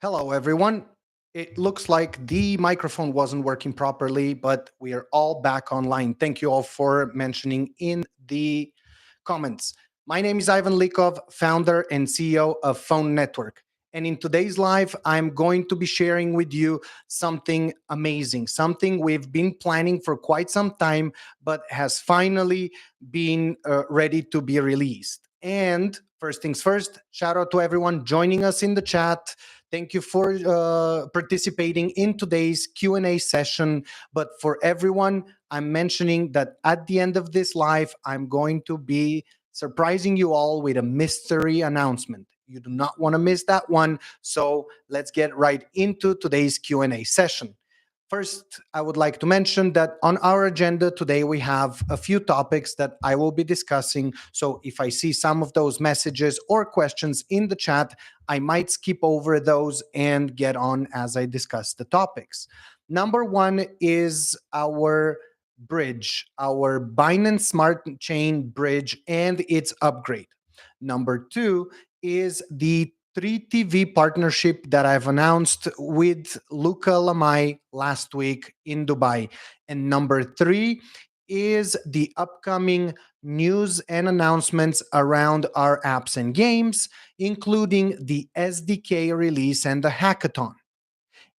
Hello, everyone. It looks like the microphone wasn't working properly, but we are all back online. Thank you all for mentioning in the comments. My name is Ivan Likov, founder and CEO of Phone Network. And in today's live, I'm going to be sharing with you something amazing, something we've been planning for quite some time, but has finally been ready to be released. And first things first, shout out to everyone joining us in the chat. Thank you for participating in today's Q&A session. But for everyone, I'm mentioning that at the end of this live, I'm going to be surprising you all with a mystery announcement. You do not want to miss that one. So let's get right into today's Q&A session. First, I would like to mention that on our agenda today, we have a few topics that I will be discussing. So if I see some of those messages or questions in the chat, I might skip over those and get on as I discuss the topics. Number one is our bridge, our Binance Smart Chain bridge and its upgrade. Number two is the 3TV partnership that I've announced with Luca Lamai last week in Dubai. And number three is the upcoming news and announcements around our apps and games, including the SDK release and the hackathon.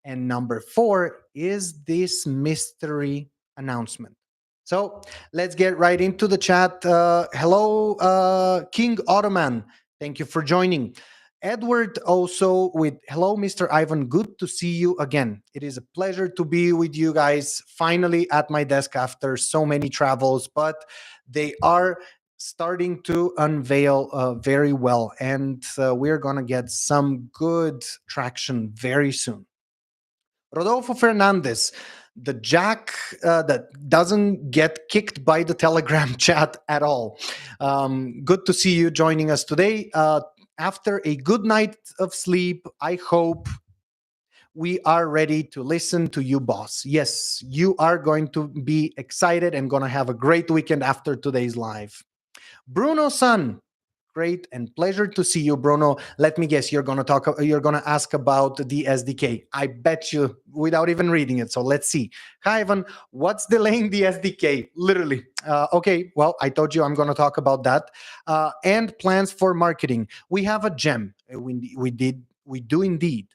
And number four is this mystery announcement. So let's get right into the chat. Hello, King Ottoman. Thank you for joining. Edward also with hello, Mr. Ivan. Good to see you again. It is a pleasure to be with you guys finally at my desk after so many travels, but they are starting to unveil very well, and we're going to get some good traction very soon. Rodolfo Fernandez, the Jack that doesn't get kicked by the Telegram chat at all. Good to see you joining us today. After a good night of sleep, I hope we are ready to listen to you, boss. Yes, you are going to be excited and going to have a great weekend after today's live. Bruno San, great and pleasure to see you, Bruno. Let me guess, you're gonna ask about the SDK. I bet you without even reading it. So let's see. Hi, Ivan. What's delaying the SDK? Literally. Okay. Well, I told you I'm gonna talk about that. And plans for marketing. We have a gem. We do indeed.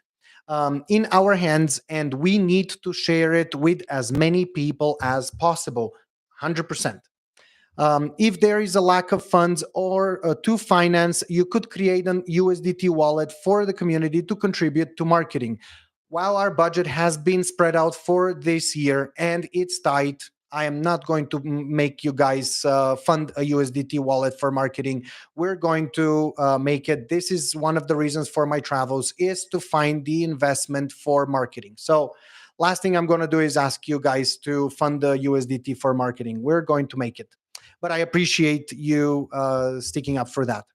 In our hands, and we need to share it with as many people as possible. 100%. If there is a lack of funds or to finance, you could create an USDT wallet for the community to contribute to marketing. While our budget has been spread out for this year and it's tight, I am not going to make you guys fund a USDT wallet for marketing. We're going to make it. This is one of the reasons for my travels is to find the investment for marketing. So last thing I'm going to do is ask you guys to fund the USDT for marketing. We're going to make it. But I appreciate you sticking up for that.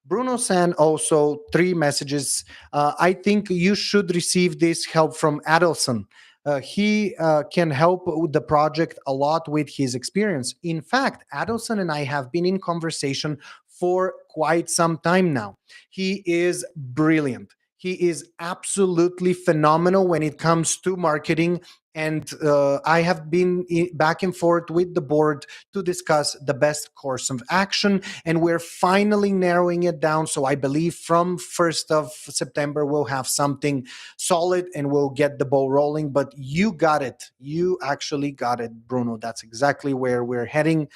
Bruno San also three messages. I think you should receive this help from Adelson. He can help with the project a lot with his experience. In fact, Adelson and I have been in conversation for quite some time now. He is brilliant. He is absolutely phenomenal when it comes to marketing. And I have been back and forth with the board to discuss the best course of action. And we're finally narrowing it down. So I believe from 1st of September, we'll have something solid and we'll get the ball rolling. But you got it. You actually got it, Bruno. That's exactly where we're heading.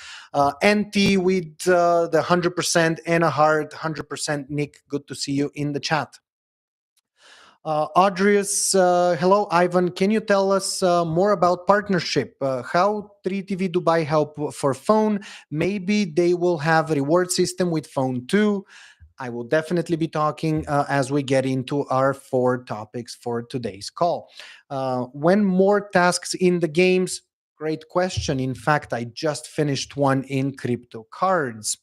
NT with the 100% and a heart, 100% Nick. Good to see you in the chat. Audrius, hello, Ivan. Can you tell us more about partnership? How 3TV Dubai help for phone? Maybe they will have a reward system with phone too. I will definitely be talking as we get into our four topics for today's call. When more tasks in the games? Great question. In fact, I just finished one in crypto cards.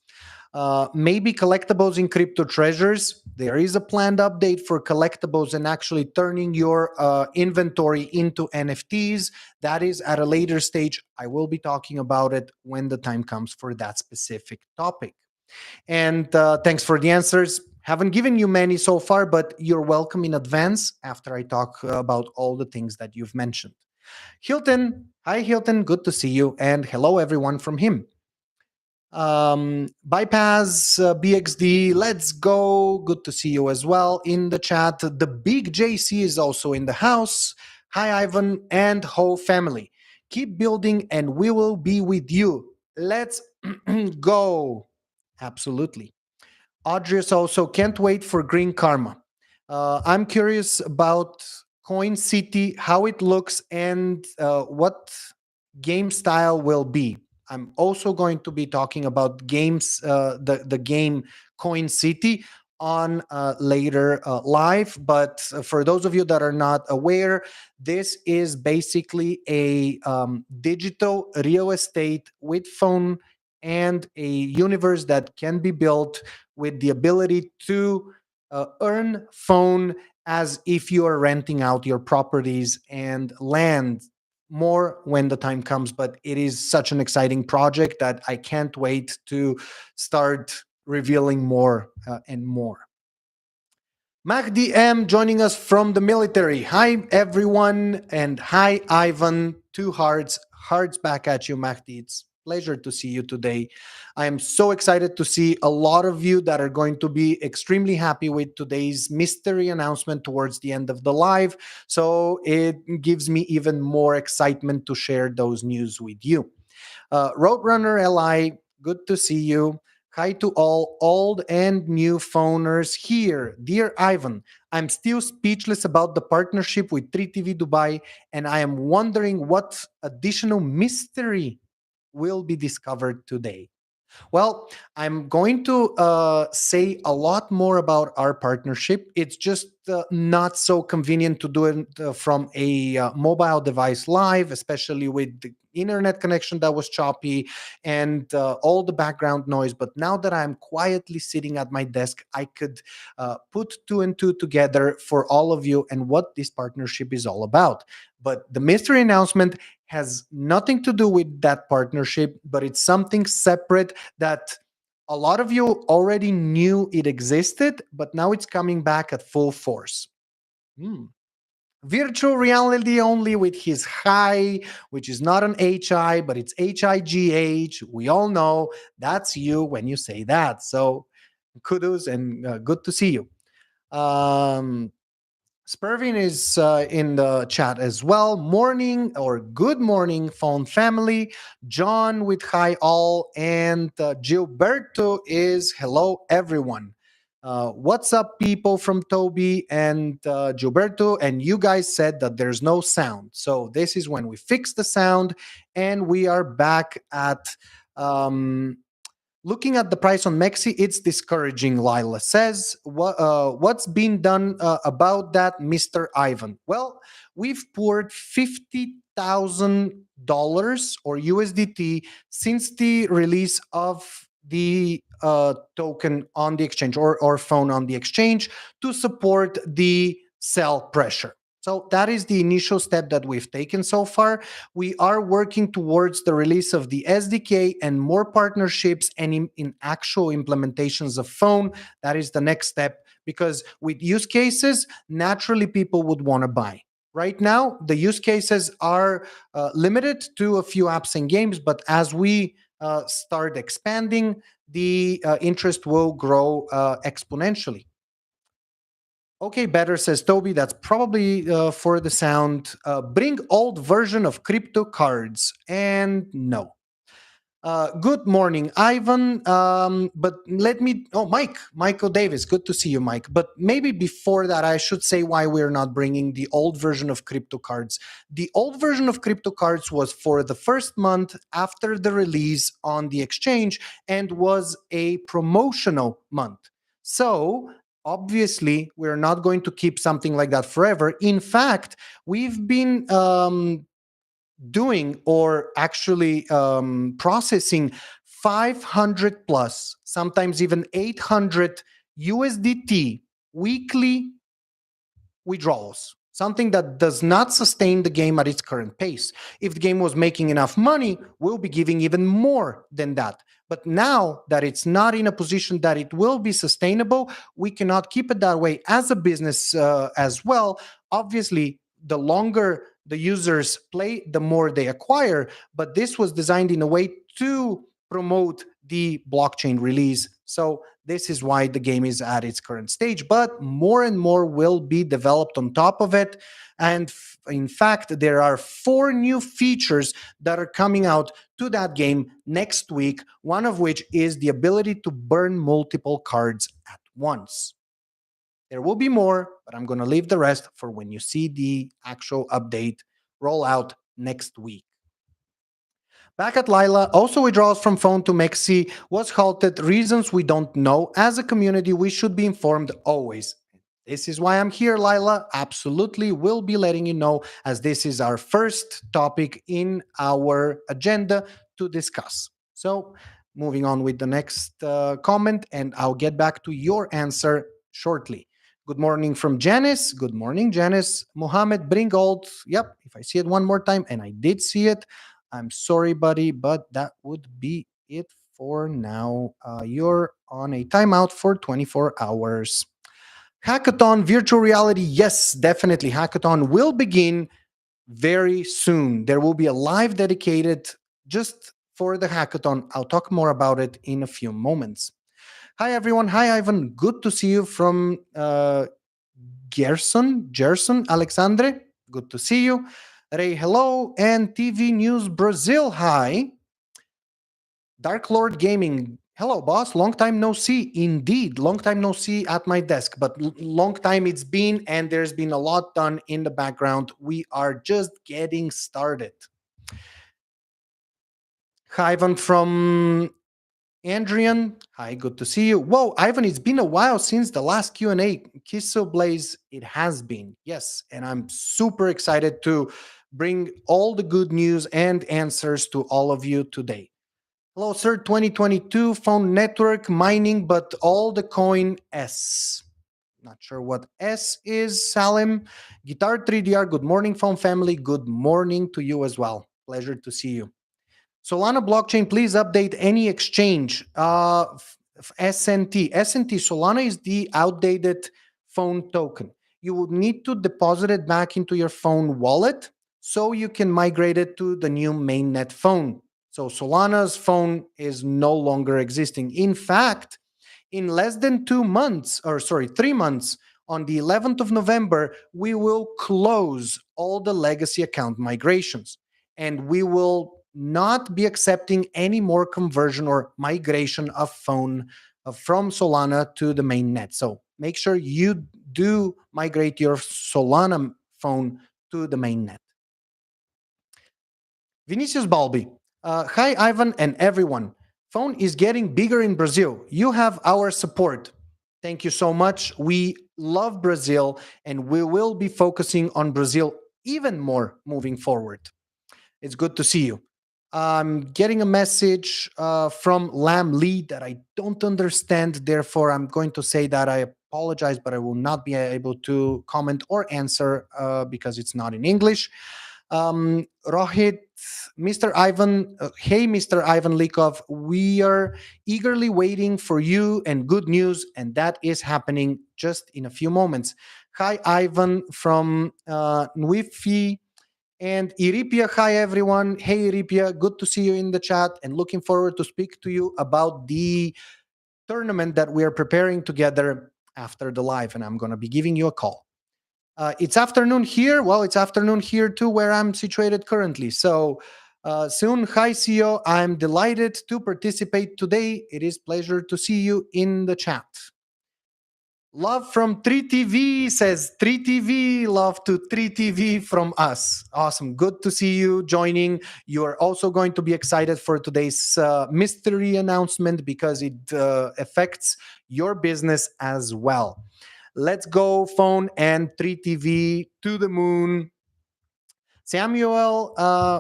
Maybe collectibles in crypto treasures. There is a planned update for collectibles and actually turning your inventory into NFTs. That is at a later stage. I will be talking about it when the time comes for that specific topic. And thanks for the answers. Haven't given you many so far, but you're welcome in advance after I talk about all the things that you've mentioned. Hilton, hi Hilton, good to see you, and hello everyone from him. Bypass BXD, let's go. Good to see you as well in the chat. The big JC is also in the house. Hi, Ivan and whole family. Keep building, and we will be with you. Let's go. Absolutely. Audrius also can't wait for Green Karma. I'm curious about Coin City, how it looks, and what game style will be. I'm also going to be talking about games, the game Coin City on later live. But for those of you that are not aware, this is basically a digital real estate with phone and a universe that can be built with the ability to earn phone as if you are renting out your properties and land more when the time comes. But it is such an exciting project that I can't wait to start revealing more and more. Mahdi M joining us from the military. Hi, everyone, and hi, Ivan. Two hearts back at you, Mahdi. It's pleasure to see you today. I am so excited to see a lot of you that are going to be extremely happy with today's mystery announcement towards the end of the live. So it gives me even more excitement to share those news with you. Roadrunner LI, good to see you. Hi to all old and new phoners here. Dear Ivan, I'm still speechless about the partnership with 3TV Dubai, and I am wondering what additional mystery will be discovered today. Well, I'm going to say a lot more about our partnership. It's just not so convenient to do it from a mobile device live, especially with the internet connection that was choppy and all the background noise. But now that I'm quietly sitting at my desk, I could put two and two together for all of you and what this partnership is all about. But the mystery announcement has nothing to do with that partnership, but it's something separate that a lot of you already knew it existed, but now it's coming back at full force. Hmm. Virtual reality only with his high, which is not an HI, but it's HIGH. We all know that's you when you say that. So kudos and good to see you. Um, Spervin is in the chat as well. Morning or good morning, phone family. John with hi all, and Gilberto is hello everyone. What's up, people from Toby and Gilberto? And you guys said that there's no sound, so this is when we fix the sound, and we are back at um, looking at the price on Mexi, it's discouraging, Lila says. What's been done about that, Mr. Ivan? Well, we've poured $50,000 or USDT since the release of the token on the exchange or phone on the exchange to support the sell pressure. So that is the initial step that we've taken so far. We are working towards the release of the SDK and more partnerships and in actual implementations of phone. That is the next step because with use cases, naturally people would want to buy. Right now, the use cases are limited to a few apps and games, but as we start expanding, the interest will grow exponentially. Okay, better, says Toby. That's probably for the sound. Bring old version of crypto cards. And no. Good morning, Ivan. But let me. Oh, Michael Davis. Good to see you, Mike. But maybe before that, I should say why we're not bringing the old version of crypto cards. The old version of crypto cards was for the first month after the release on the exchange and was a promotional month. So obviously, we're not going to keep something like that forever. In fact, we've been doing or actually processing 500 plus, sometimes even 800 USDT weekly withdrawals. something that does not sustain the game at its current pace. If the game was making enough money, we'll be giving even more than that. But now that it's not in a position that it will be sustainable, we cannot keep it that way as a business as well. Obviously, the longer the users play, the more they acquire. But this was designed in a way to promote the blockchain release. So this is why the game is at its current stage. But more and more will be developed on top of it. And in fact, there are 4 new features that are coming out to that game next week, one of which is the ability to burn multiple cards at once. There will be more, but I'm going to leave the rest for when you see the actual update roll out next week. Back at Lila, also withdrawals from phone to Mexi was halted. Reasons we don't know. As a community, we should be informed always. This is why I'm here, Lila. Absolutely, will be letting you know, as this is our first topic in our agenda to discuss. So, moving on with the next comment, and I'll get back to your answer shortly. Good morning from Janice. Good morning, Janice. Mohammed Bringold. Yep, if I see it one more time, and I did see it, I'm sorry, buddy, but that would be it for now. You're on a timeout for 24 hours. Hackathon, virtual reality. Yes, definitely. Hackathon will begin very soon. There will be a live dedicated just for the hackathon. I'll talk more about it in a few moments. Hi, everyone. Hi, Ivan. Good to see you from Gerson, Alexandre. Good to see you. Ray, hello. And TV News Brazil, hi. Dark Lord Gaming, hello, boss. Long time no see. Indeed, long time no see at my desk, but long time it's been, and there's been a lot done in the background. We are just getting started. Hi, Ivan from Andrian, hi, good to see you. Whoa, Ivan, it's been a while since the last Q&A. Kisso Blaze, it has been, yes. And I'm super excited to bring all the good news and answers to all of you today. Hello, sir, 2022 phone network mining, but all the coin S. Not sure what S is, Salim. Guitar 3DR, good morning, phone family. Good morning to you as well. Pleasure to see you. Solana blockchain, please update any exchange. SNT. SNT, Solana is the outdated phone token. You would need to deposit it back into your phone wallet so you can migrate it to the new mainnet phone. So Solana's phone is no longer existing. In fact, in less than 2 months, or sorry, 3 months, on the 11th of November, we will close all the legacy account migrations, and we will not be accepting any more conversion or migration of phone from Solana to the mainnet. So make sure you do migrate your Solana phone to the mainnet. Vinicius Balbi. Hi, Ivan and everyone. Phone is getting bigger in Brazil. You have our support. Thank you so much. We love Brazil, and we will be focusing on Brazil even more moving forward. It's good to see you. I'm getting a message from Lam Lee that I don't understand. Therefore, I'm going to say that I apologize, but I will not be able to comment or answer because it's not in English. Rohit, Mr. Ivan, hey, Mr. Ivan Likov, we are eagerly waiting for you and good news, and that is happening just in a few moments. Hi, Ivan from Nwifi and Iripia. Hi, everyone. Hey, Iripia, good to see you in the chat and looking forward to speak to you about the tournament that we are preparing together after the live, and I'm going to be giving you a call. It's afternoon here. Well, it's afternoon here too, where I'm situated currently. So soon, hi, CEO. I'm delighted to participate today. It is pleasure to see you in the chat. Love from 3TV says 3TV. Love to 3TV from us. Awesome. Good to see you joining. You are also going to be excited for today's mystery announcement because it affects your business as well. Let's go, phone and 3TV to the moon. Samuel,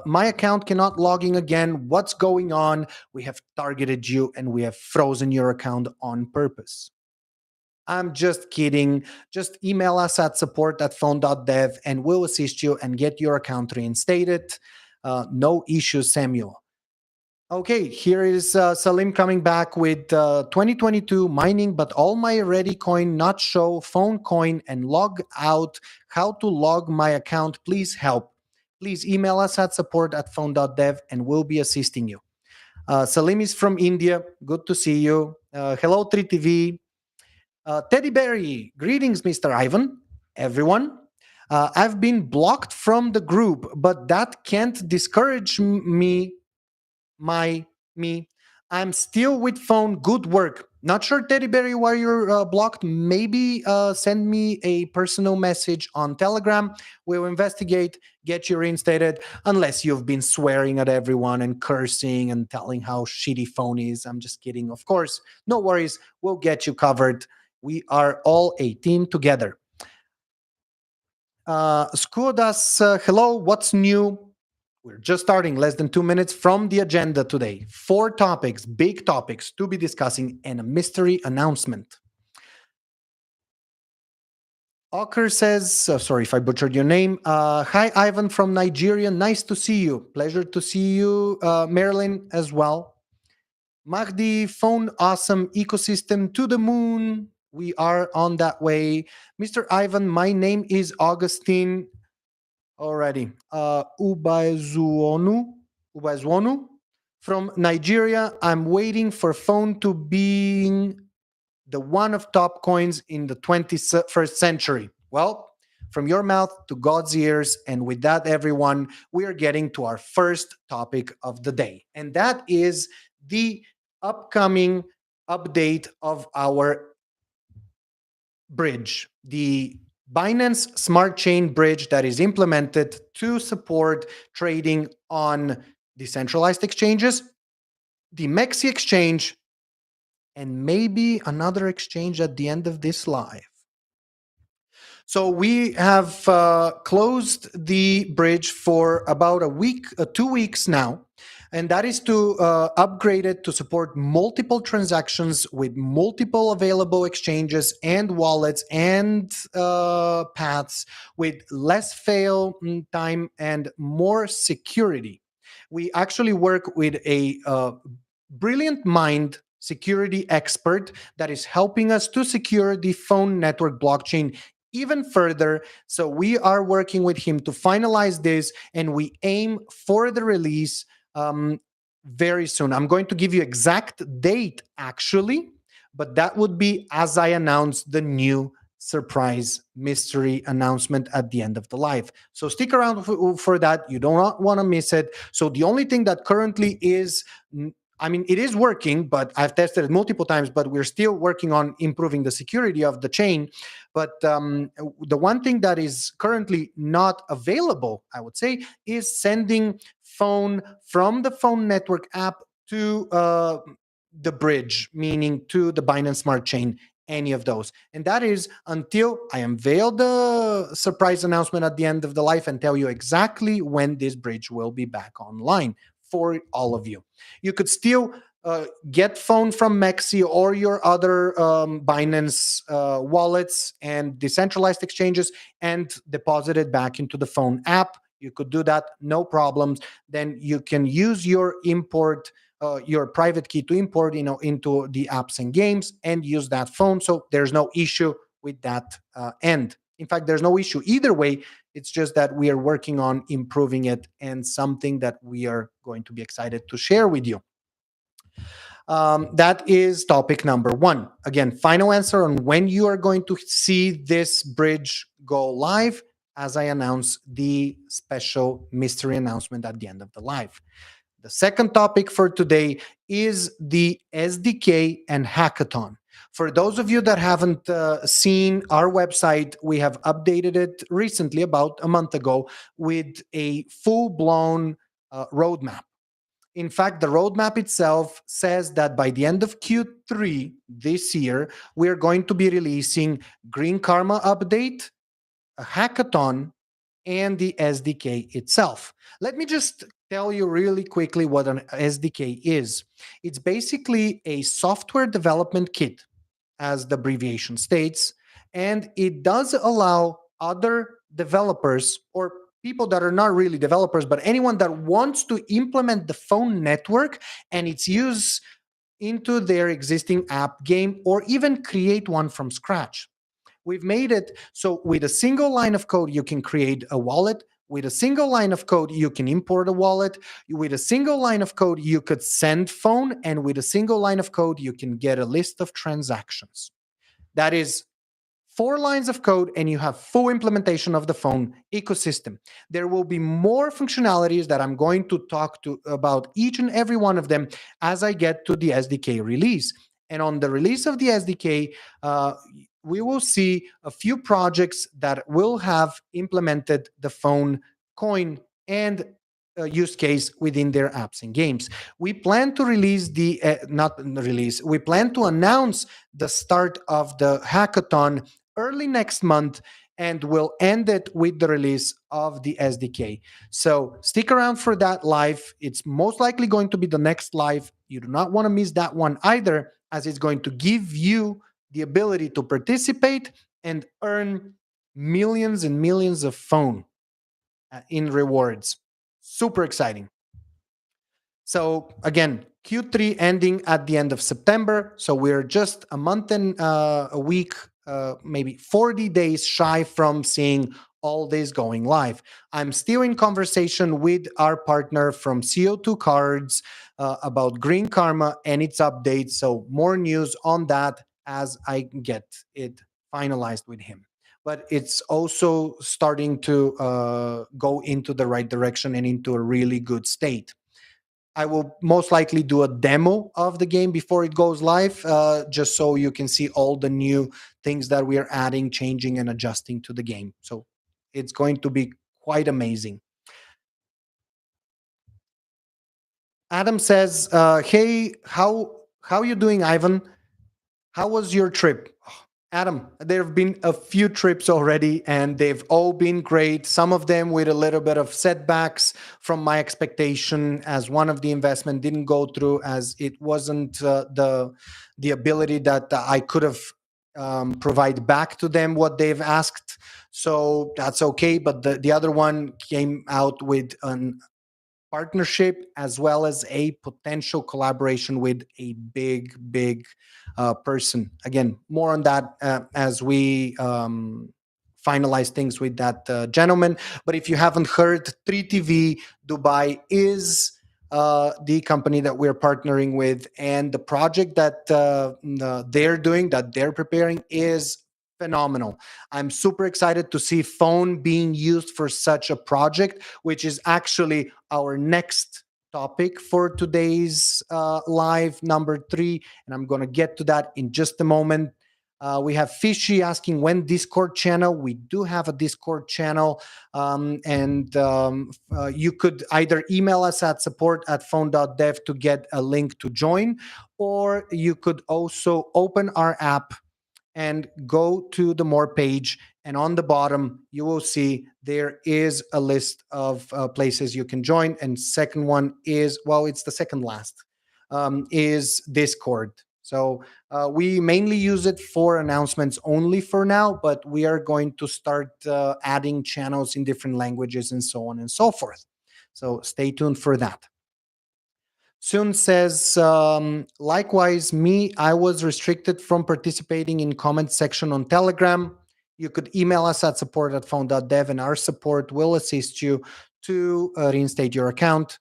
my account cannot log in again. What's going on? We have targeted you and we have frozen your account on purpose. I'm just kidding. Just email us at support@phone.dev and we'll assist you and get your account reinstated. No issues, Samuel. Okay, here is Salim coming back with 2022 mining, but all my ready coin not show phone coin and log out. How to log my account? Please help. Please email us at support@phone.dev and we'll be assisting you. Salim is from India. Good to see you. Hello, 3TV. Teddy Berry, greetings, Mr. Ivan. Everyone. I've been blocked from the group, but that can't discourage my me. I'm still with phone. Good work. Not sure, Teddy Berry, why you're blocked. Maybe send me a personal message on Telegram. We'll investigate, get you reinstated, unless you've been swearing at everyone and cursing and telling how shitty phone is. I'm just kidding. Of course, no worries. We'll get you covered. We are all a team together. Skudas, hello. What's new? We're just starting, less than 2 minutes from the agenda today. 4 topics, big topics to be discussing, and a mystery announcement. Ocker says, sorry if I butchered your name. Hi, Ivan from Nigeria. Nice to see you. Pleasure to see you, Marilyn, as well. Mahdi, phone awesome ecosystem to the moon. We are on that way. Mr. Ivan, my name is Augustine. Alrighty. Ubazuonu from Nigeria. I'm waiting for phone to being the one of top coins in the 21st century. Well, from your mouth to God's ears. And with that, everyone, we are getting to our first topic of the day. And that is the upcoming update of our bridge, the Binance Smart Chain bridge that is implemented to support trading on decentralized exchanges, the Mexi exchange, and maybe another exchange at the end of this live. So we have closed the bridge for about a week, 2 weeks now, and that is to upgrade it to support multiple transactions with multiple available exchanges and wallets and paths with less fail time and more security. We actually work with a brilliant mind security expert that is helping us to secure the phone network blockchain even further. So we are working with him to finalize this, and we aim for the release very soon. I'm going to give you exact date actually, but that would be as I announce the new surprise mystery announcement at the end of the live. So stick around for that. You do not want to miss it. So the only thing that currently is I mean, it is working, but I've tested it multiple times, but we're still working on improving the security of the chain. But the one thing that is currently not available, I would say, is sending phone from the phone network app to the bridge, meaning to the Binance Smart Chain, any of those. And that is until I unveil the surprise announcement at the end of the live and tell you exactly when this bridge will be back online for all of you. You could still get phone from Mexi or your other Binance wallets and decentralized exchanges and deposit it back into the phone app. You could do that, no problems. Then you can use your import, your private key to import, into the apps and games and use that phone. So there's no issue with that end. In fact, there's no issue either way. It's just that we are working on improving it and something that we are going to be excited to share with you. That is topic number 1. Again, final answer on when you are going to see this bridge go live as I announce the special mystery announcement at the end of the live. The second topic for today is the SDK and hackathon. For those of you that haven't seen our website, we have updated it recently, about a month ago, with a full-blown roadmap. In fact, the roadmap itself says that by the end of Q3 this year, we're going to be releasing Green Karma update, a hackathon, and the SDK itself. Let me just tell you really quickly what an SDK is. It's basically a software development kit, as the abbreviation states. And it does allow other developers or people that are not really developers, but anyone that wants to implement the phone network and its use into their existing app, game, or even create one from scratch. We've made it so with a single line of code, you can create a wallet. With a single line of code, you can import a wallet. With a single line of code, you could send phone. And with a single line of code, you can get a list of transactions. That is 4 lines of code and you have full implementation of the phone ecosystem. There will be more functionalities that I'm going to talk to about each and every one of them as I get to the SDK release. And on the release of the SDK, we will see a few projects that will have implemented the phone coin and use case within their apps and games. We plan to release not release, we plan to announce the start of the hackathon early next month, and we'll end it with the release of the SDK. So stick around for that live. It's most likely going to be the next live. You do not want to miss that one either, as it's going to give you the ability to participate and earn millions and millions of phone in rewards. Super exciting. So again, Q3 ending at the end of September. So we're just a month and a week, maybe 40 days shy from seeing all this going live. I'm still in conversation with our partner from CO2 Cards about Green Karma and its updates. So more news on that as I get it finalized with him. But it's also starting to go into the right direction and into a really good state. I will most likely do a demo of the game before it goes live, just so you can see all the new things that we are adding, changing, and adjusting to the game. So it's going to be quite amazing. Adam says, "Hey, how you doing, Ivan? How was your trip?" Adam, there have been a few trips already, and they've all been great. Some of them with a little bit of setbacks from my expectation, as one of the investment didn't go through, as it wasn't the ability that I could have provide back to them what they've asked. So that's okay. But the other one came out with an partnership as well as a potential collaboration with a big person. Again, more on that as we finalize things with that gentleman. But if you haven't heard, 3TV Dubai is the company that we're partnering with, and the project that they're doing, that they're preparing, is phenomenal. I'm super excited to see phone being used for such a project, which is actually our next topic for today's live number 3. And I'm going to get to that in just a moment. We have Fishy asking when Discord channel. We do have a Discord channel, and you could either email us at support@phone.dev to get a link to join, or you could also open our app and go to the more page, and on the bottom you will see there is a list of places you can join. And second one is, well, it's the second last, is Discord. So we mainly use it for announcements only for now, but we are going to start adding channels in different languages and so on and so forth. So stay tuned for that. Soon says, likewise, me, I was restricted from participating in comment section on Telegram. You could email us at support@phone.dev, and our support will assist you to reinstate your account.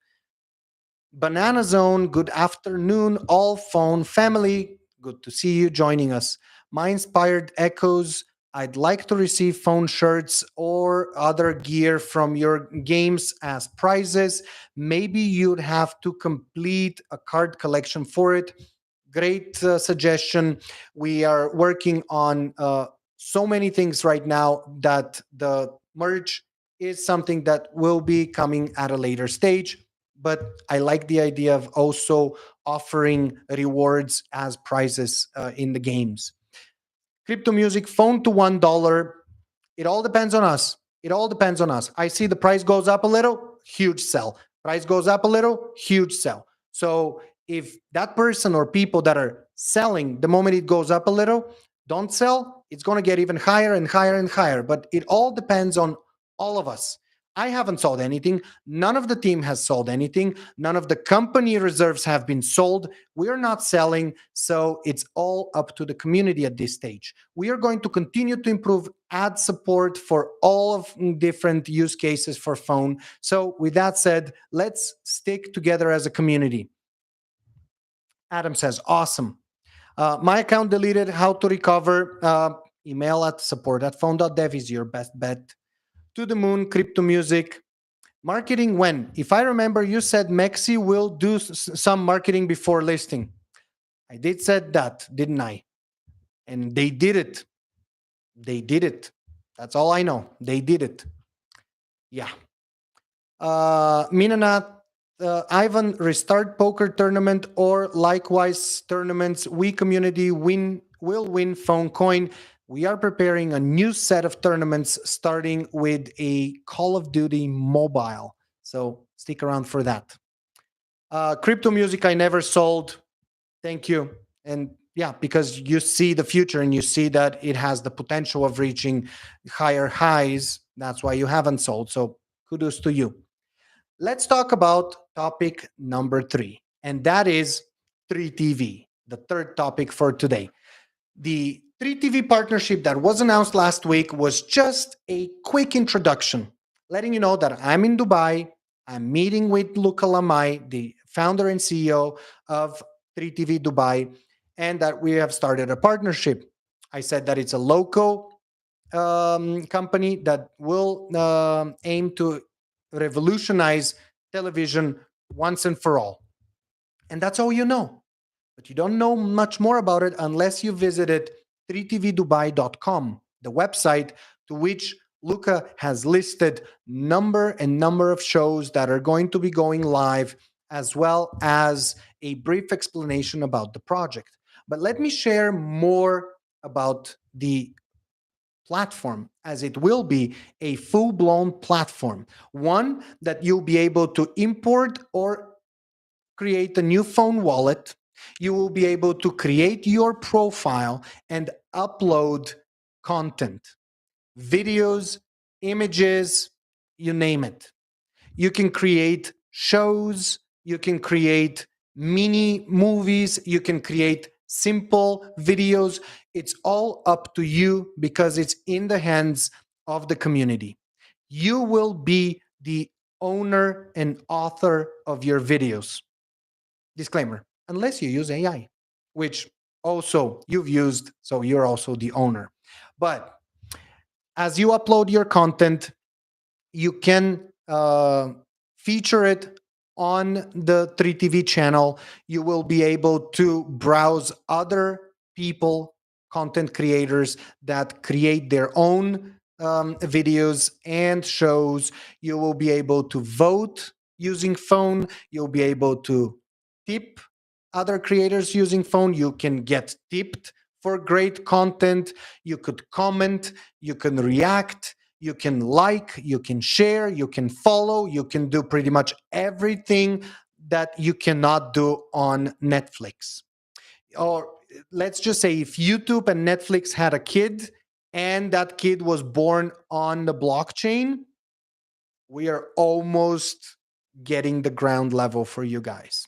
Banana Zone, good afternoon, all phone family. Good to see you joining us. My inspired echoes. I'd like to receive phone shirts or other gear from your games as prizes. Maybe you'd have to complete a card collection for it. Great suggestion. We are working on so many things right now that the merch is something that will be coming at a later stage. But I like the idea of also offering rewards as prizes in the games. Crypto music, phone to $1. It all depends on us. It all depends on us. I see the price goes up a little, huge sell. Price goes up a little, huge sell. So if that person or people that are selling the moment it goes up a little. Don't sell, it's going to get even higher and higher and higher. But it all depends on all of us. I haven't sold anything. None of the team has sold anything. None of the company reserves have been sold. We are not selling. So it's all up to the community at this stage. We are going to continue to improve ad support for all of different use cases for phone. So with that said, let's stick together as a community. Adam says, awesome. My account deleted. How to recover? Email at support@phone.dev is your best bet. To the moon, crypto music. Marketing when? If I remember, you said Mexi will do some marketing before listing. I did said that, didn't I? And they did it. They did it. That's all I know. They did it. Yeah. Minanat, Ivan, restart poker tournament or likewise tournaments. We community will win phone coin. We are preparing a new set of tournaments starting with a Call of Duty mobile. So stick around for that. Crypto music I never sold. Thank you. And yeah, because you see the future and you see that it has the potential of reaching higher highs. That's why you haven't sold. So kudos to you. Let's talk about topic number 3, and that is 3TV, the third topic for today. The 3TV partnership that was announced last week was just a quick introduction, letting you know that I'm in Dubai. I'm meeting with Luca Lamai, the founder and CEO of 3TV Dubai, and that we have started a partnership. I said that it's a local company that will aim to revolutionize television once and for all. And that's all you know. But you don't know much more about it unless you visited 3tvdubai.com, the website to which Luca has listed number of shows that are going to be going live, as well as a brief explanation about the project. But let me share more about the platform, as it will be a full-blown platform, one that you'll be able to import or create a new phone wallet. You will be able to create your profile and upload content, videos, images, you name it. You can create shows, you can create mini movies, you can create simple videos. It's all up to you because it's in the hands of the community. You will be the owner and author of your videos. Disclaimer, unless you use AI, which also you've used, so you're also the owner. But as you upload your content, you can feature it on the 3TV channel. You will be able to browse other people, content creators that create their own videos and shows. You will be able to vote using phone. You'll be able to tip other creators using phone. You can get tipped for great content. You could comment, you can react, you can like, you can share, you can follow, you can do pretty much everything that you cannot do on Netflix. Or let's just say if YouTube and Netflix had a kid and that kid was born on the blockchain, we are almost getting the ground level for you guys.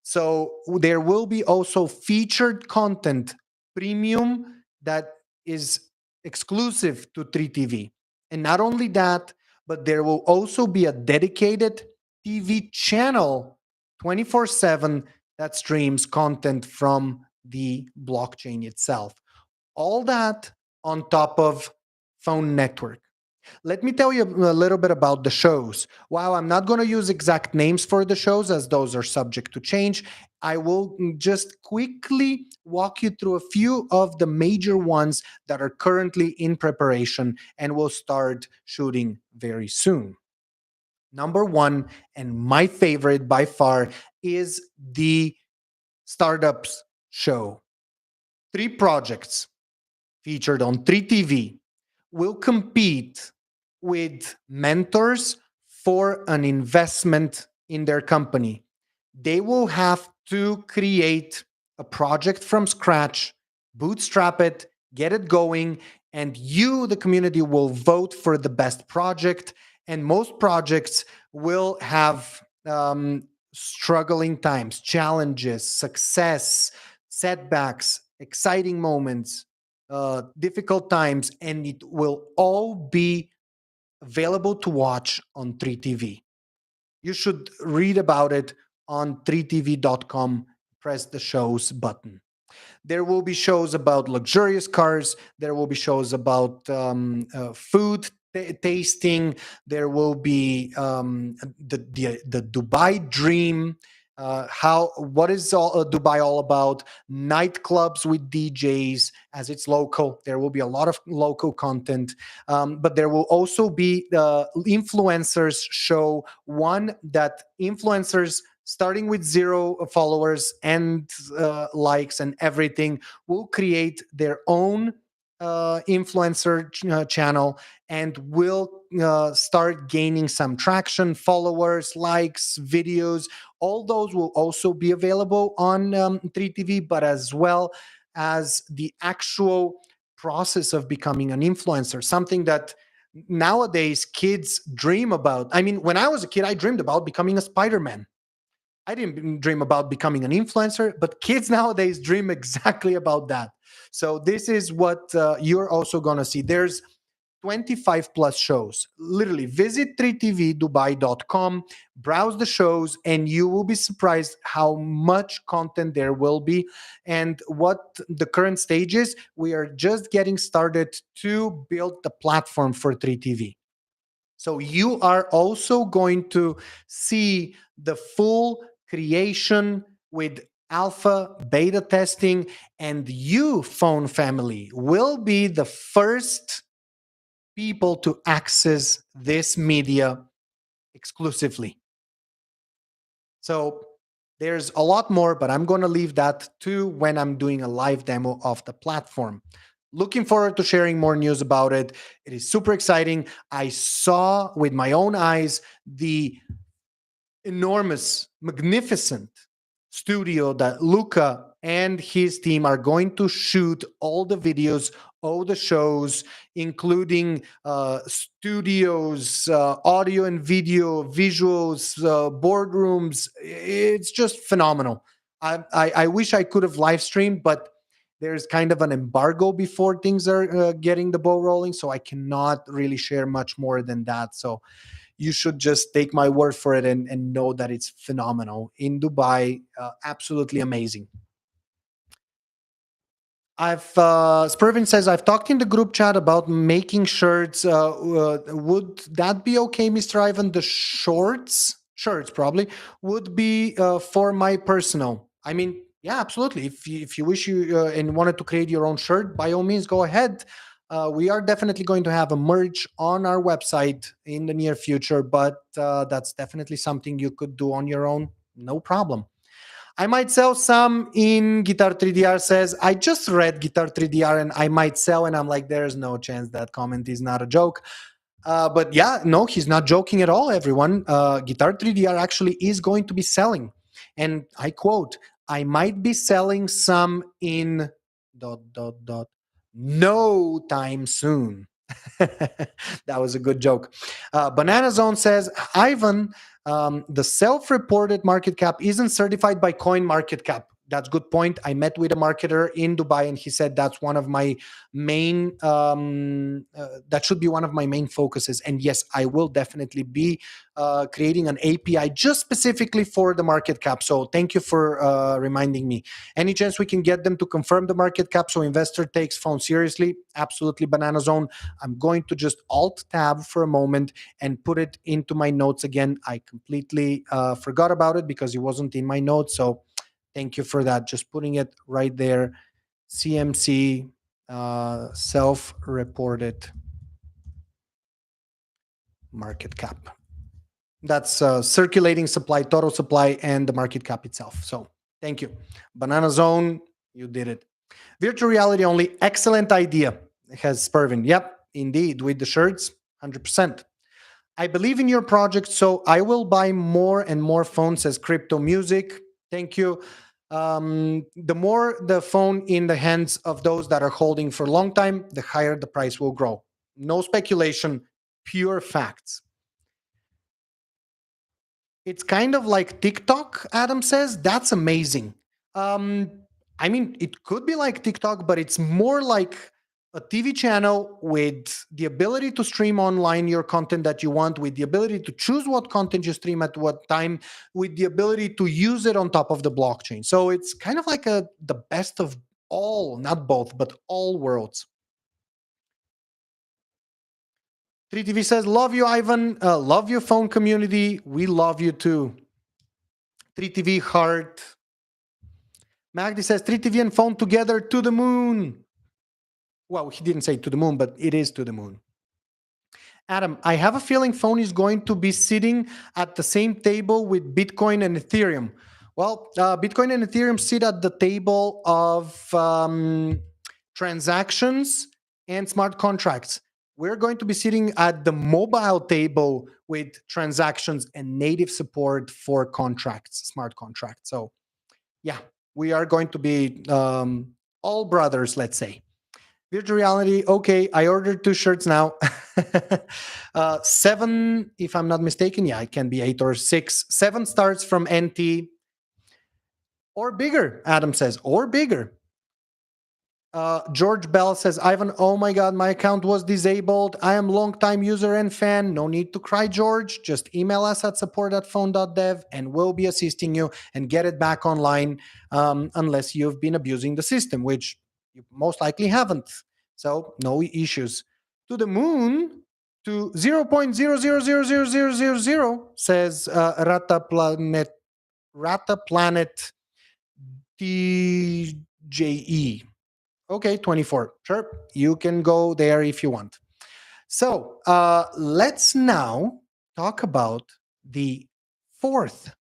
So there will be also featured content premium that is exclusive to 3TV. And not only that, but there will also be a dedicated TV channel 24/7 that streams content from the blockchain itself. All that on top of phone network. Let me tell you a little bit about the shows. While I'm not going to use exact names for the shows, as those are subject to change, I will just quickly walk you through a few of the major ones that are currently in preparation and will start shooting very soon. Number one, and my favorite by far, is the Startups show. 3 projects featured on 3TV will compete with mentors for an investment in their company. They will have to create a project from scratch, bootstrap it, get it going, and you, the community, will vote for the best project. And most projects will have struggling times, challenges, success, setbacks, exciting moments, difficult times, and it will all be available to watch on 3TV. You should read about it on 3tv.com. Press the shows button. There will be shows about luxurious cars. There will be shows about food tasting. There will be the Dubai dream. What is Dubai all about? Nightclubs with DJs, as it's local. There will be a lot of local content, but there will also be the influencers show. One that influencers starting with 0 followers and likes and everything will create their own influencer channel and will start gaining some traction, followers, likes, videos. All those will also be available on 3TV, but as well as the actual process of becoming an influencer, something that nowadays kids dream about. I mean, when I was a kid, I dreamed about becoming a Spider-Man. I didn't dream about becoming an influencer, but kids nowadays dream exactly about that. So this is what you're also going to see. There's 25 plus shows. Literally visit 3tvdubai.com, browse the shows, and you will be surprised how much content there will be. And what the current stage is, we are just getting started to build the platform for 3TV. So you are also going to see the full creation with alpha, beta testing, and you, phone family, will be the first people to access this media exclusively. So there's a lot more, but I'm going to leave that to when I'm doing a live demo of the platform. Looking forward to sharing more news about it. It is super exciting. I saw with my own eyes the enormous, magnificent studio that Luca and his team are going to shoot all the videos, all the shows, including studios, audio and video, visuals, boardrooms. It's just phenomenal. I wish I could have live streamed, but there's kind of an embargo before things are getting the ball rolling. So I cannot really share much more than that. So you should just take my word for it and know that it's phenomenal in Dubai. Absolutely amazing. Spurvin says, I've talked in the group chat about making shirts. Would that be okay, Mr. Ivan? The shirts probably would be for my personal. I mean, yeah, absolutely. If you wish you and wanted to create your own shirt, by all means, go ahead. We are definitely going to have a merch on our website in the near future, but that's definitely something you could do on your own. No problem. I might sell some in Guitar 3DR says, I just read Guitar 3DR and I might sell. And I'm like, there's no chance that comment is not a joke. But yeah, no, he's not joking at all, everyone. Guitar 3DR actually is going to be selling. And I quote, I might be selling some in ... no time soon. That was a good joke. Banana Zone says, Ivan, the self-reported market cap isn't certified by Coin Market Cap. That's a good point. I met with a marketer in Dubai, and he said that's one of my main. That should be one of my main focuses. And yes, I will definitely be creating an API just specifically for the market cap. So thank you for reminding me. Any chance we can get them to confirm the market cap so investor takes phone seriously? Absolutely, Banana Zone. I'm going to just Alt Tab for a moment and put it into my notes again. I completely forgot about it because it wasn't in my notes. So thank you for that. Just putting it right there. CMC self-reported market cap. That's circulating supply, total supply, and the market cap itself. So thank you. Banana Zone, you did it. Virtual reality only, excellent idea, has Spurvin. Yep, indeed, with the shirts, 100%. I believe in your project, so I will buy more and more phones as crypto music. Thank you. The more the phone in the hands of those that are holding for a long time, the higher the price will grow. No speculation, pure facts. It's kind of like TikTok, Adam says. That's amazing. Um, I mean, it could be like TikTok, but it's more like a TV channel with the ability to stream online your content that you want, with the ability to choose what content you stream at what time, with the ability to use it on top of the blockchain. So it's kind of like the best of all, not both, but all worlds. 3TV says, love you, Ivan. Love your phone community. We love you too. 3TV heart. Magdi says 3TV and phone together to the moon. Well, he didn't say to the moon, but it is to the moon. Adam, I have a feeling phone is going to be sitting at the same table with Bitcoin and Ethereum. Well, Bitcoin and Ethereum sit at the table of transactions and smart contracts. We're going to be sitting at the mobile table with transactions and native support for contracts, smart contracts. So, yeah, we are going to be all brothers, let's say. Virtual reality, okay, I ordered 2 shirts now. 7, if I'm not mistaken, yeah, it can be 8 or 6. 7 starts from NT or bigger, Adam says, or bigger. George Bell says, Ivan, oh my God, my account was disabled. I am long-time user and fan. No need to cry, George. Just email us at support@phone.dev and we'll be assisting you and get it back online unless you've been abusing the system, which you most likely haven't. So no issues. To the moon, to 0.000000, says Rata Planet TJE. Okay, 24. Sure, you can go there if you want. So let's now talk about the fourth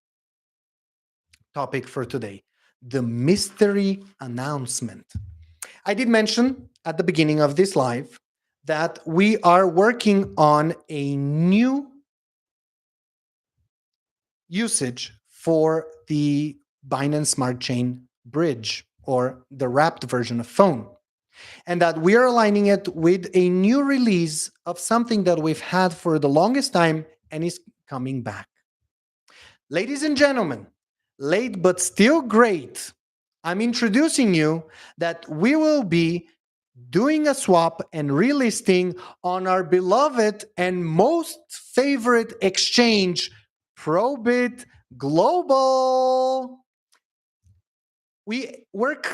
topic for today, the mystery announcement. I did mention at the beginning of this live that we are working on a new usage for the Binance Smart Chain bridge or the wrapped version of phone. And that we are aligning it with a new release of something that we've had for the longest time and is coming back. Ladies and gentlemen, late but still great, I'm introducing you that we will be doing a swap and relisting on our beloved and most favorite exchange, Probit Global. We work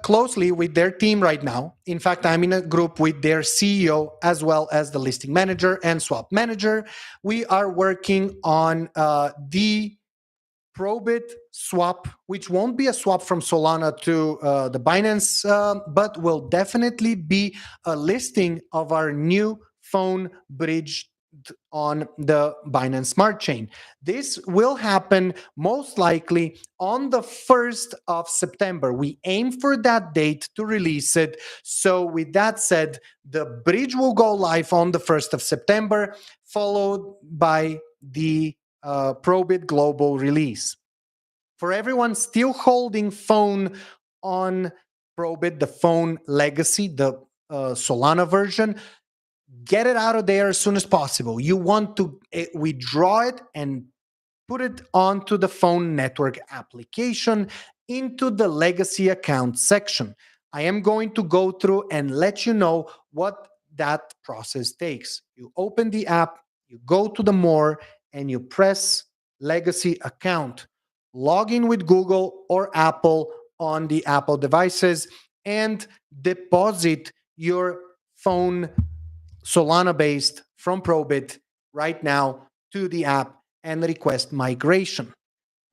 closely with their team right now. In fact, I'm in a group with their CEO as well as the listing manager and swap manager. We are working on the Probit swap, which won't be a swap from Solana to the Binance, but will definitely be a listing of our new phone bridge on the Binance Smart Chain. This will happen most likely on the 1st of September. We aim for that date to release it. So, with that said, the bridge will go live on the 1st of September, followed by the Probit Global release. For everyone still holding phone on Probit, the phone legacy, the Solana version, get it out of there as soon as possible. You want to withdraw it and put it onto the phone network application into the legacy account section. I am going to go through and let you know what that process takes. You open the app, you go to the more, and you press legacy account. Log in with Google or Apple on the Apple devices and deposit your phone Solana based from Probit right now to the app and request migration,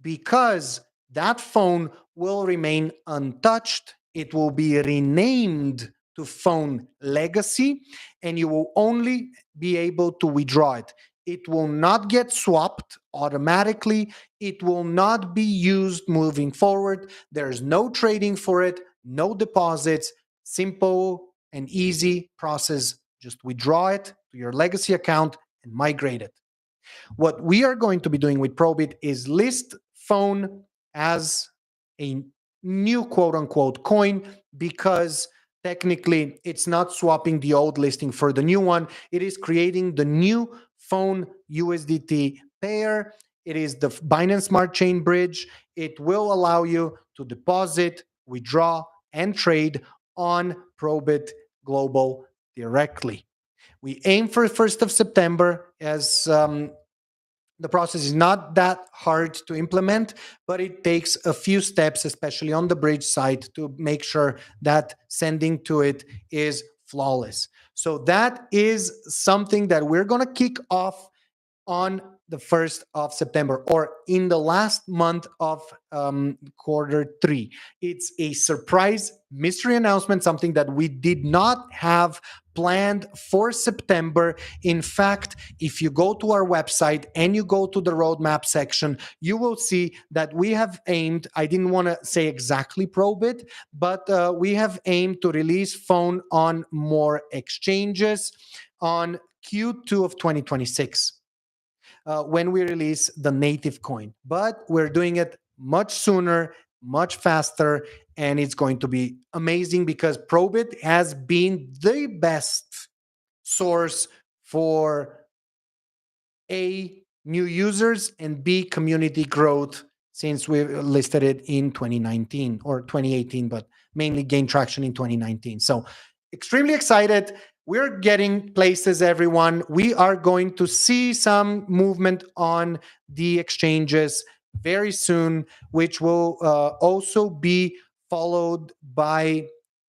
because that phone will remain untouched. It will be renamed to Phone Legacy, and you will only be able to withdraw it. It will not get swapped automatically. It will not be used moving forward. There's no trading for it, no deposits, simple and easy process. Just withdraw it to your legacy account and migrate it. What we are going to be doing with Probit is list phone as a new quote unquote coin, because technically it's not swapping the old listing for the new one. It is creating the new phone USDT pair. It is the Binance Smart Chain bridge. It will allow you to deposit, withdraw, and trade on Probit Global directly. We aim for 1st of September, as the process is not that hard to implement, but it takes a few steps, especially on the bridge side, to make sure that sending to it is flawless. So that is something that we're going to kick off on the 1st of September, or in the last month of quarter 3. It's a surprise mystery announcement, something that we did not have planned for September. In fact, if you go to our website and you go to the roadmap section, you will see that we have aimed, I didn't want to say exactly Probit, but we have aimed to release phone on more exchanges on Q2 of 2026. When we release the native coin. But we're doing it much sooner, much faster, and it's going to be amazing because Probit has been the best source for A, new users, and B, community growth since we listed it in 2019 or 2018, but mainly gained traction in 2019. So extremely excited. We're getting places, everyone. We are going to see some movement on the exchanges very soon, which will also be followed by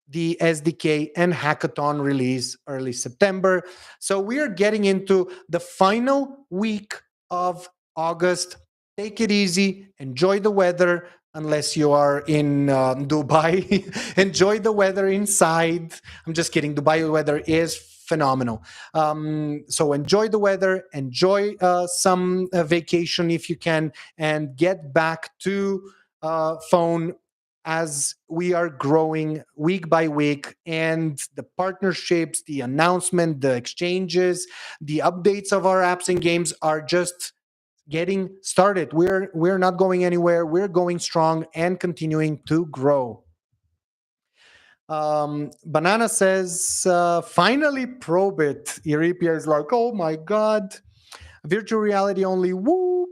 the SDK and hackathon release early September. So we are getting into the final week of August. Take it easy, enjoy the weather, unless you are in Dubai. Enjoy the weather inside. I'm just kidding. Dubai weather is phenomenal. So enjoy the weather, enjoy some vacation if you can, and get back to phone as we are growing week by week, and the partnerships, the announcement, the exchanges, the updates of our apps and games are just getting started. We're not going anywhere. We're going strong and continuing to grow. Banana says, finally Probit. Euripia is like, oh my God. Virtual reality only, whoop.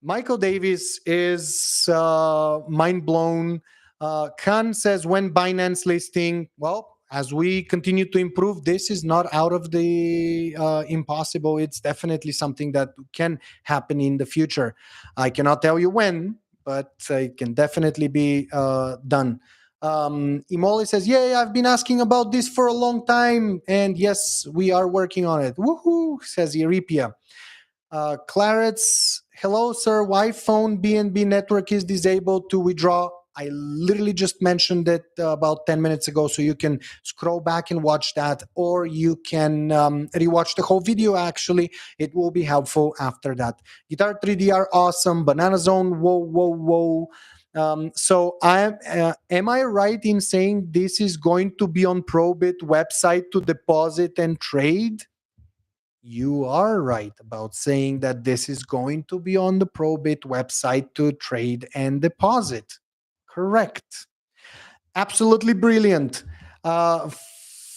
Michael Davis is mind blown. Khan says, when Binance listing? Well, as we continue to improve, this is not out of the impossible. It's definitely something that can happen in the future. I cannot tell you when, but it can definitely be done. Imoli says, yeah, I've been asking about this for a long time. And yes, we are working on it. Woohoo, says Euripia. Clarets, hello, sir. Why phone BNB network is disabled to withdraw? I literally just mentioned it about 10 minutes ago, so you can scroll back and watch that, or you can rewatch the whole video, actually. It will be helpful after that. Guitar 3D are awesome. Banana Zone, whoa, whoa, whoa. So am I right in saying this is going to be on Probit website to deposit and trade? You are right about saying that this is going to be on the Probit website to trade and deposit. Correct. Absolutely brilliant.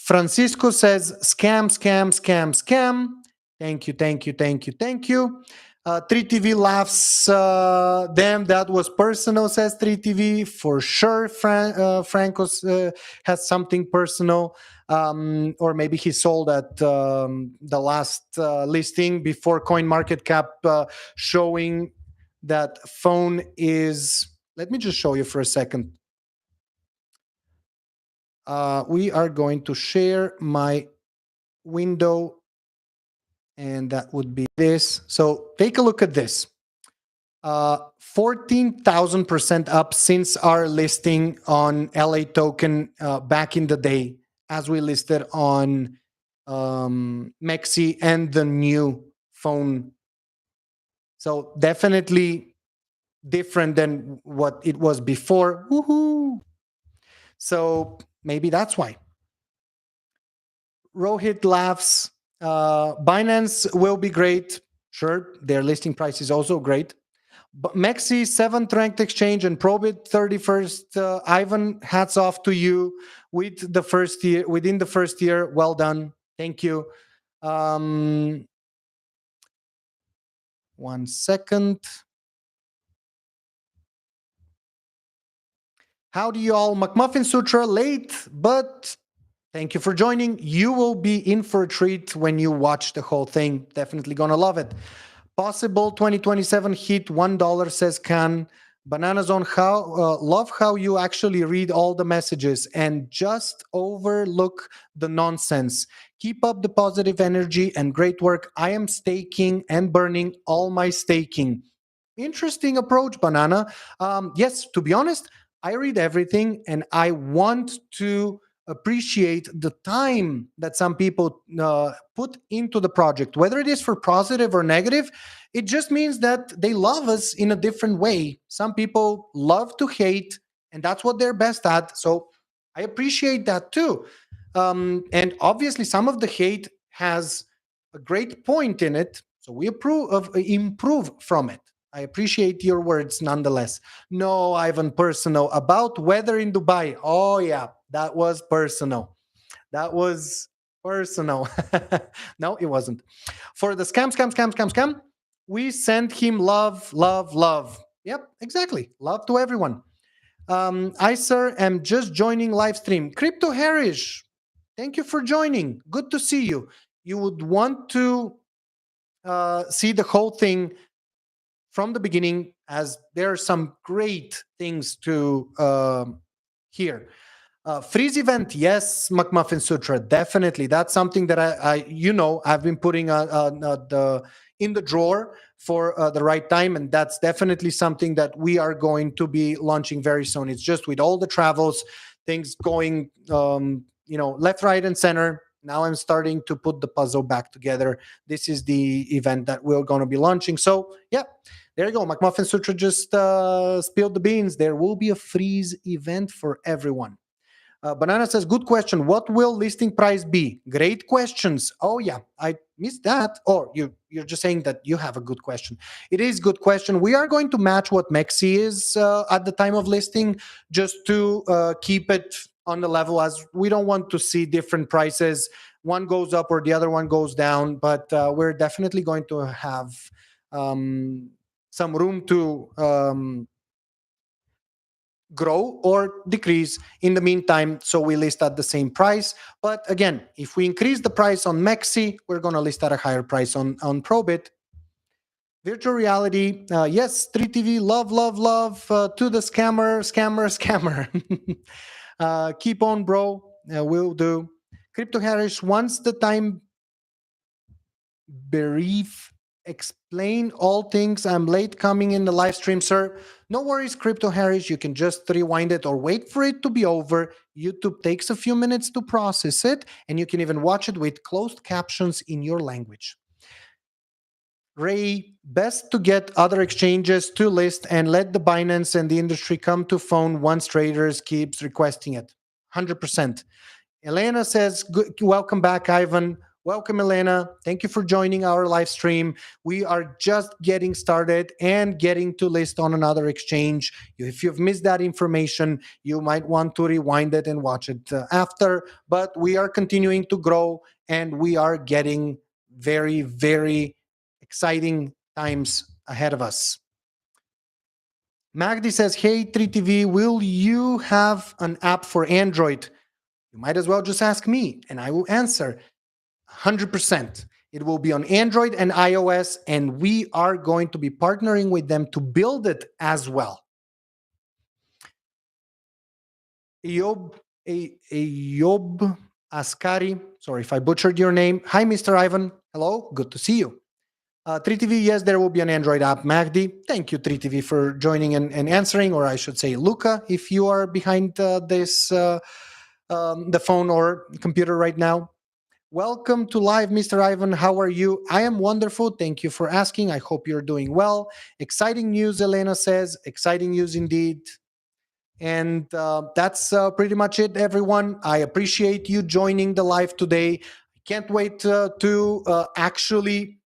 Francisco says, scam, scam, scam, scam. Thank you, thank you, thank you, thank you. 3TV laughs. Damn, that was personal, says 3TV. For sure, Franco has something personal. Or maybe he sold at the last listing before CoinMarketCap showing that phone is. Let me just show you for a second. We are going to share my window, and that would be this. So take a look at this. 14,000% up since our listing on LA token back in the day, as we listed on Mexi and the new phone. So definitely different than what it was before. Woohoo! So maybe that's why. Rohit laughs. Binance will be great. Sure, their listing price is also great. But Mexi, 7th ranked exchange, and Probit 31st. Ivan, hats off to you with the first year. Within the first year, well done. Thank you. Um, 1 second. Howdy, y'all. McMuffin Sutra late, but thank you for joining. You will be in for a treat when you watch the whole thing. Definitely gonna love it. Possible 2027 hit $1, says Khan. Bananas on how love how you actually read all the messages and just overlook the nonsense. Keep up the positive energy and great work. I am staking and burning all my staking. Interesting approach, Banana. Yes, to be honest, I read everything and I want to appreciate the time that some people put into the project, whether it is for positive or negative. It just means that they love us in a different way. Some people love to hate, and that's what they're best at. So I appreciate that too. And obviously, some of the hate has a great point in it. So we improve from it. I appreciate your words nonetheless. No, Ivan, personal about weather in Dubai. Oh, yeah, that was personal. That was personal. No, it wasn't. For the scam, we sent him love, love, love. Yep, exactly. Love to everyone. I, sir, am just joining live stream. Crypto Harish, thank you for joining. Good to see you. You would want to see the whole thing from the beginning, as there are some great things to hear. Freeze event, yes, McMuffin Sutra, definitely. That's something that I've been putting in the drawer for the right time, and that's definitely something that we are going to be launching very soon. It's just with all the travels, things going, left, right, and center. Now I'm starting to put the puzzle back together. This is the event that we're going to be launching. So, yeah, there you go. McMuffin Sutra just spilled the beans. There will be a freeze event for everyone. Banana says, good question. What will listing price be? Great questions. Oh, yeah, I missed that. Or you're just saying that you have a good question. It is good question. We are going to match what Mexi is at the time of listing, just to keep it on the level, as we don't want to see different prices. One goes up or the other one goes down, but we're definitely going to have some room to grow or decrease in the meantime, so we list at the same price. But again, if we increase the price on Mexi, we're going to list at a higher price on Probit. Virtual reality, yes, 3TV, love, love, love, to the scammer. Keep on, bro. Will do. Crypto Harris, once the time brief, explain all things. I'm late coming in the live stream, sir. No worries, Crypto Harris. You can just rewind it or wait for it to be over. YouTube takes a few minutes to process it, and you can even watch it with closed captions in your language. Ray, best to get other exchanges to list and let the Binance and the industry come to phone once traders keeps requesting it. 100%. Elena says, welcome back, Ivan. Welcome, Elena. Thank you for joining our live stream. We are just getting started and getting to list on another exchange. If you've missed that information, you might want to rewind it and watch it after. But we are continuing to grow, and we are getting very, very exciting times ahead of us. Magdi says, hey, 3TV, will you have an app for Android? You might as well just ask me, and I will answer. 100%. It will be on Android and iOS, and we are going to be partnering with them to build it as well. Eyob Askari, sorry if I butchered your name. Hi, Mr. Ivan. Hello, good to see you. 3TV, yes, there will be an Android app. Magdi, thank you, 3TV, for joining and answering, or I should say, Luca, if you are behind the phone or computer right now. Welcome to live, Mr. Ivan. How are you? I am wonderful. Thank you for asking. I hope you're doing well. Exciting news, Elena says. Exciting news indeed. And that's pretty much it, everyone. I appreciate you joining the live today. Can't wait to actually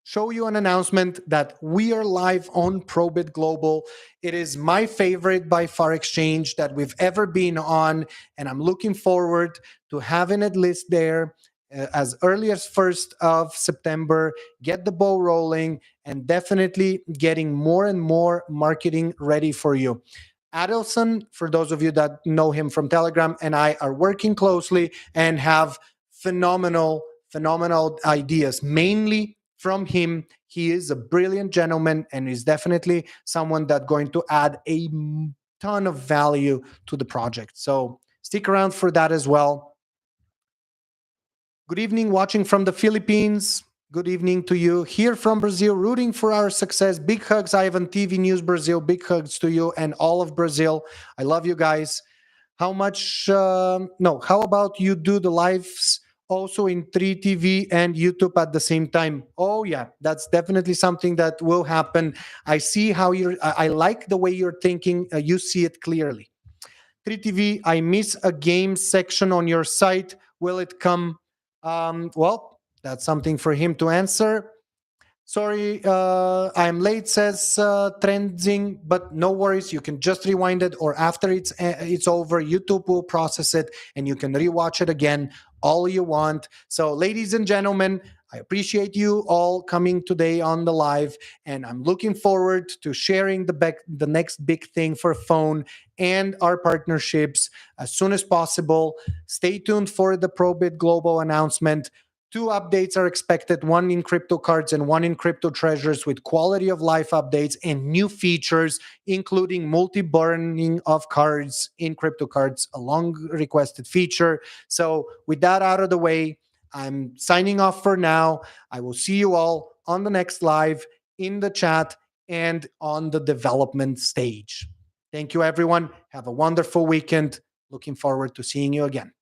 show you an announcement that we are live on Probit Global. It is my favorite by far exchange that we've ever been on, and I'm looking forward to having it list there as early as 1st of September, get the ball rolling, and definitely getting more and more marketing ready for you. Adelson, for those of you that know him from Telegram, and I are working closely and have phenomenal ideas, mainly from him. He is a brilliant gentleman and is definitely someone that's going to add a ton of value to the project. So stick around for that as well. Good evening, watching from the Philippines. Good evening to you. Here from Brazil, rooting for our success. Big hugs, Ivan, TV News Brazil. Big hugs to you and all of Brazil. I love you guys. How much? No, how about you do the lives also in 3TV and YouTube at the same time? Oh, yeah, that's definitely something that will happen. I see how you're, I like the way you're thinking. You see it clearly. 3TV, I miss a game section on your site. Will it come? Well, that's something for him to answer. Sorry, I'm late, says trending, but no worries. You can just rewind it, or after it's over, YouTube will process it, and you can rewatch it again all you want. So, ladies and gentlemen, I appreciate you all coming today on the live, and I'm looking forward to sharing the next big thing for phone and our partnerships as soon as possible. Stay tuned for the Probit Global announcement. Two updates are expected, one in crypto cards and one in crypto treasures, with quality of life updates and new features, including multi-burning of cards in crypto cards, a long requested feature. So with that out of the way, I'm signing off for now. I will see you all on the next live, in the chat, and on the development stage. Thank you, everyone. Have a wonderful weekend. Looking forward to seeing you again.